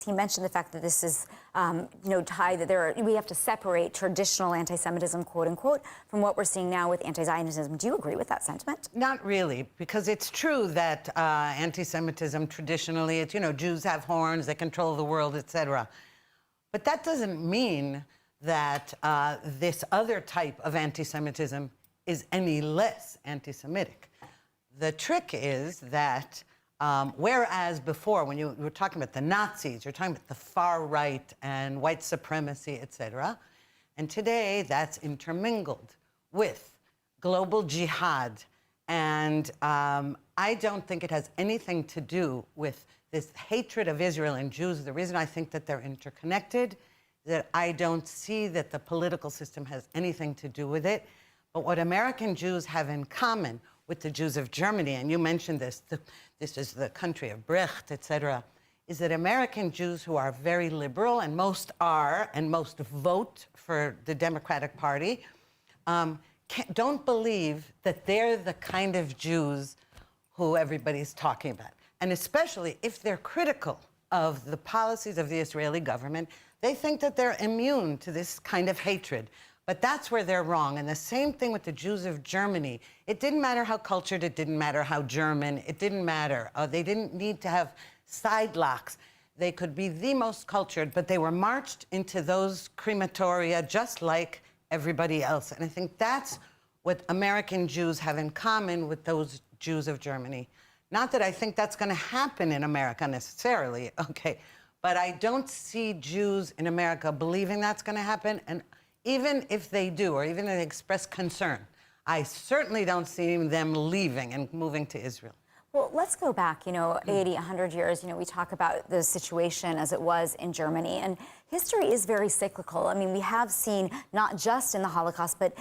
He mentioned the fact that this is, tied, that we have to separate traditional anti-Semitism, quote unquote, from what we're seeing now with anti-Zionism. Do you agree with that sentiment? Not really, because it's true that anti-Semitism traditionally, it's, Jews have horns, they control the world, etc. But that doesn't mean that this other type of anti-Semitism is any less anti-Semitic. The trick is that whereas before, when you were talking about the Nazis, you're talking about the far right and white supremacy, etc. And today, that's intermingled with global jihad. And I don't think it has anything to do with this hatred of Israel and Jews. The reason I think that they're interconnected, that I don't see that the political system has anything to do with it. But what American Jews have in common with the Jews of Germany, and you mentioned this, this is the country of Brecht, etc., is that American Jews who are very liberal, and most are, and most vote for the Democratic Party, don't believe that they're the kind of Jews who everybody's talking about. And especially if they're critical of the policies of the Israeli government, they think that they're immune to this kind of hatred. But that's where they're wrong. And the same thing with the Jews of Germany. It didn't matter how cultured, it didn't matter how German, it didn't matter. They didn't need to have side locks. They could be the most cultured, but they were marched into those crematoria just like everybody else. And I think that's what American Jews have in common with those Jews of Germany. Not that I think that's going to happen in America necessarily, okay, but I don't see Jews in America believing that's going to happen. And even if they do, or even if they express concern, I certainly don't see them leaving and moving to Israel. Well, let's go back, 80, 100 years. We talk about the situation as it was in Germany. And history is very cyclical. I mean, we have seen, not just in the Holocaust, but,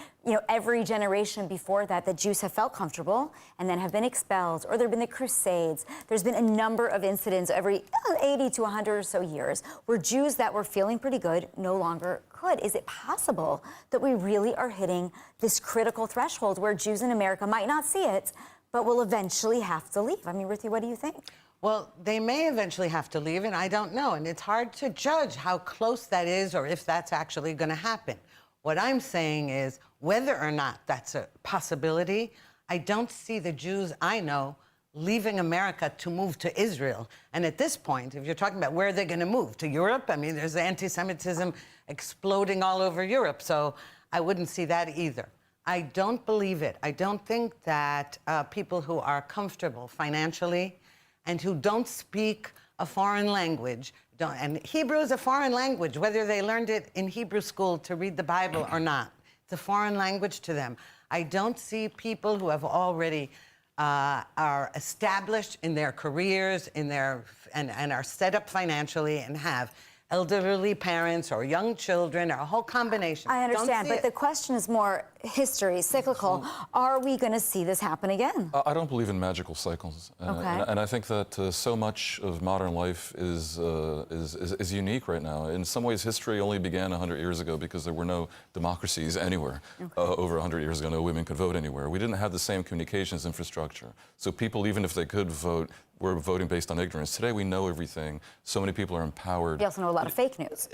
every generation before that, that Jews have felt comfortable and then have been expelled, or there have been the Crusades. There's been a number of incidents every 80 to 100 or so years where Jews that were feeling pretty good no longer could. Is it possible that we really are hitting this critical threshold where Jews in America might not see it, but will eventually have to leave? I mean, Ruthie, what do you think? Well, they may eventually have to leave, and I don't know. And it's hard to judge how close that is or if that's actually going to happen. What I'm saying is, whether or not that's a possibility, I don't see the Jews I know leaving America to move to Israel. And at this point, if you're talking about where they're going to move, to Europe, I mean, there's anti-Semitism exploding all over Europe, so I wouldn't see that either. I don't believe it. I don't think that people who are comfortable financially and who don't speak a foreign language, and Hebrew is a foreign language, whether they learned it in Hebrew school to read the Bible or not. It's a foreign language to them. I don't see people who have already are established in their careers, and are set up financially and have elderly parents or young children, or a whole combination. I understand, but the question is more history, cyclical. Are we going to see this happen again? I don't believe in magical cycles. Okay. And I think that so much of modern life is unique right now. In some ways, history only began 100 years ago because there were no democracies anywhere. Okay. Over 100 years ago, no women could vote anywhere. We didn't have the same communications infrastructure. So people, even if they could vote, were voting based on ignorance. Today, we know everything. So many people are empowered. We also know a lot of fake news.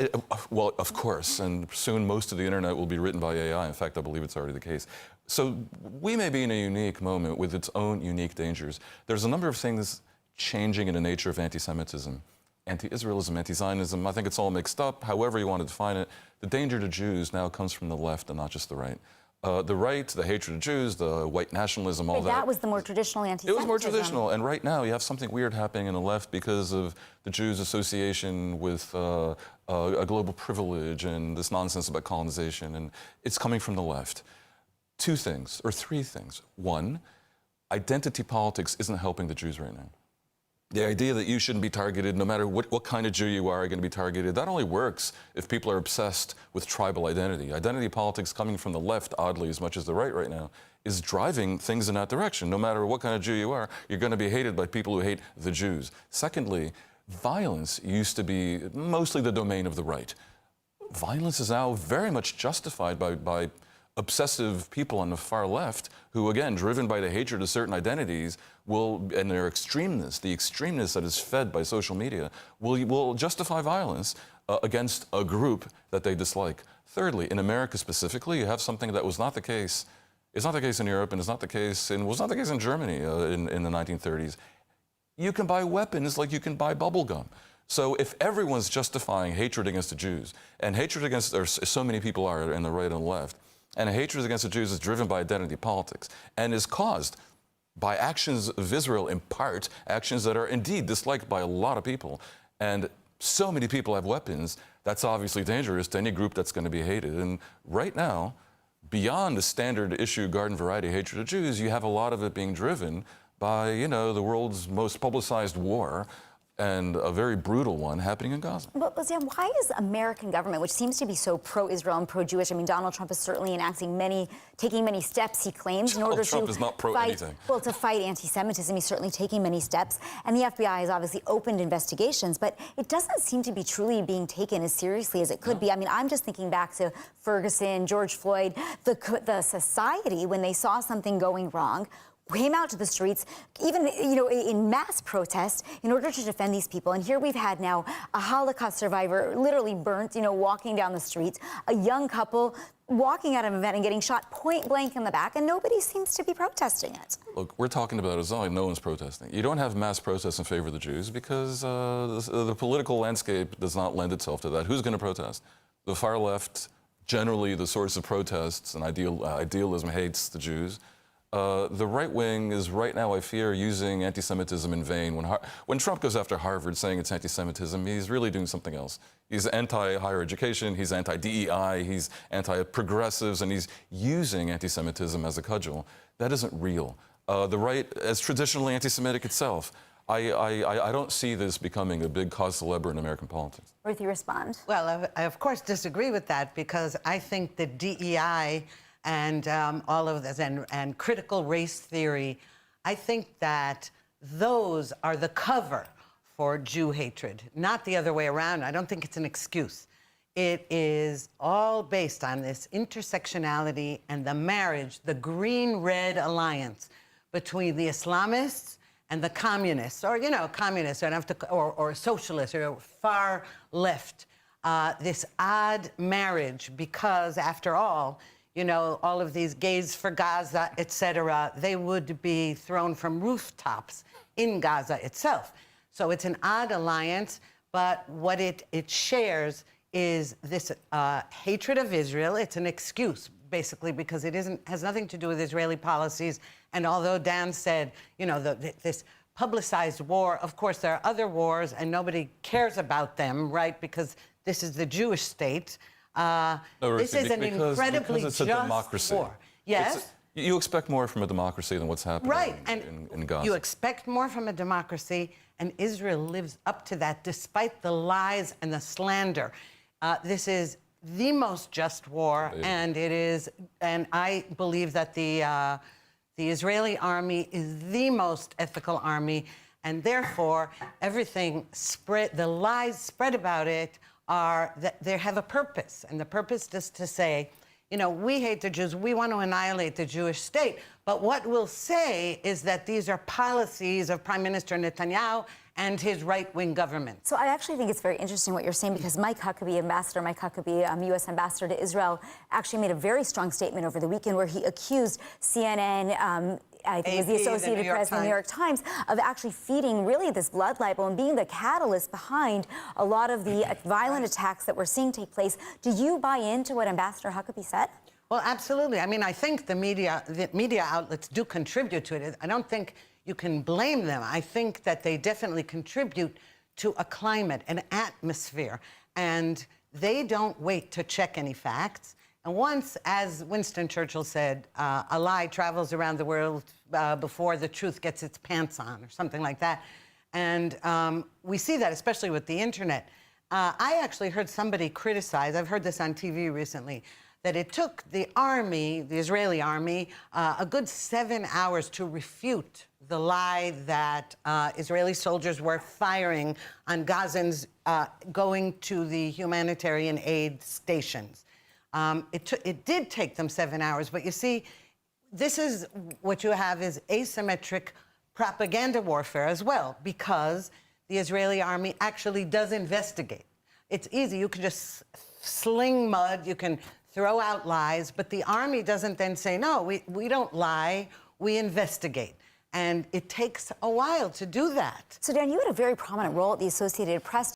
Well, of course, and soon most of the internet will be written by AI. In fact, I believe it's already the case. So we may be in a unique moment with its own unique dangers. There's a number of things changing in the nature of anti-Semitism. Anti-Israelism, anti-Zionism, I think it's all mixed up, however you want to define it. The danger to Jews now comes from the left and not just the right. The right, the hatred of Jews, the white nationalism, all that. That was the more traditional anti-Semitism. It was more traditional, and right now you have something weird happening in the left because of the Jews' association with a global privilege and this nonsense about colonization, and it's coming from the left. Two things, or three things. One, identity politics isn't helping the Jews right now. The idea that you shouldn't be targeted, no matter what kind of Jew you are going to be targeted, that only works if people are obsessed with tribal identity. Identity politics coming from the left, oddly, as much as the right now, is driving things in that direction. No matter what kind of Jew you are, you're going to be hated by people who hate the Jews. Secondly, violence used to be mostly the domain of the right. Violence is now very much justified by obsessive people on the far left who, again, driven by the hatred of certain identities, and their extremeness, the extremeness that is fed by social media, will justify violence against a group that they dislike. Thirdly, in America specifically, you have something that was not the case. It's not the case in Europe, and it's not the case was not the case in Germany in the 1930s. You can buy weapons like you can buy bubble gum. So if everyone's justifying hatred against the Jews, and hatred against, or so many people are in the right and the left, and hatred against the Jews is driven by identity politics and is caused by actions of Israel, in part, actions that are indeed disliked by a lot of people, and so many people have weapons, that's obviously dangerous to any group that's going to be hated. And right now, beyond the standard issue garden variety hatred of Jews, you have a lot of it being driven by, the world's most publicized war, and a very brutal one happening in Gaza. But Dan, why is the American government, which seems to be so pro-Israel and pro-Jewish, I mean, Donald Trump is certainly taking many steps, he claims, in order Trump is not pro-anything. To fight anti-Semitism. He's certainly taking many steps, and the FBI has obviously opened investigations, but it doesn't seem to be truly being taken as seriously as it could be. I mean, I'm just thinking back to Ferguson, George Floyd, the society, when they saw something going wrong, came out to the streets, even in mass protest, in order to defend these people. And here we've had now a Holocaust survivor literally burnt, walking down the streets, a young couple walking out of an event and getting shot point blank in the back, and nobody seems to be protesting it. Look, we're talking about Israel, no one's protesting. You don't have mass protests in favor of the Jews because the political landscape does not lend itself to that. Who's going to protest? The far left, generally the source of protests and idealism, hates the Jews. The right wing is right now, I fear, using anti-Semitism in vain. When Trump goes after Harvard saying it's anti-Semitism, he's really doing something else. He's anti-higher education, he's anti-DEI, he's anti-progressives, and he's using anti-Semitism as a cudgel. That isn't real. The right is traditionally anti-Semitic itself. I don't see this becoming a big cause célèbre in American politics. Ruthie, respond. Well, I of course disagree with that, because I think that DEI and all of this, and critical race theory, I think that those are the cover for Jew hatred, not the other way around. I don't think it's an excuse. It is all based on this intersectionality and the marriage, the green-red alliance between the Islamists and the communists, or, communists, or socialists, or far left. This odd marriage, because after all, all of these gays for Gaza, et cetera, they would be thrown from rooftops in Gaza itself. So it's an odd alliance, but what it shares is this hatred of Israel. It's an excuse, basically, because it has nothing to do with Israeli policies. And although Dan said, this publicized war, of course, there are other wars, and nobody cares about them, right? Because this is the Jewish state. No, this is an incredibly because it's a democracy. War. Yes? You expect more from a democracy than what's happening in Gaza. You expect more from a democracy, and Israel lives up to that, despite the lies and the slander. This is the most just war, and I believe that the Israeli army is the most ethical army, and therefore everything the lies spread about it are that they have a purpose, and the purpose is to say, we hate the Jews, we want to annihilate the Jewish state, but what we'll say is that these are policies of Prime Minister Netanyahu and his right-wing government. So I actually think it's very interesting what you're saying, because Ambassador Mike Huckabee, U.S. Ambassador to Israel, actually made a very strong statement over the weekend where he accused CNN, I think it was the Associated Press and the New York Times, of actually feeding really this blood libel and being the catalyst behind a lot of the violent attacks that we're seeing take place. Do you buy into what Ambassador Huckabee said? Well, absolutely. I mean, I think the media outlets do contribute to it. I don't think you can blame them. I think that they definitely contribute to a climate, an atmosphere, and they don't wait to check any facts. And once, as Winston Churchill said, a lie travels around the world before the truth gets its pants on, or something like that. And we see that, especially with the internet. I actually heard somebody criticize, I've heard this on TV recently, that it took the army, the Israeli army, a good 7 hours to refute the lie that Israeli soldiers were firing on Gazans going to the humanitarian aid stations. It did take them 7 hours, but you see, this is what you have is asymmetric propaganda warfare as well, because the Israeli army actually does investigate. It's easy. You can just sling mud, you can throw out lies, but the army doesn't then say, no, we don't lie, we investigate. And it takes a while to do that. So, Dan, you had a very prominent role at the Associated Press.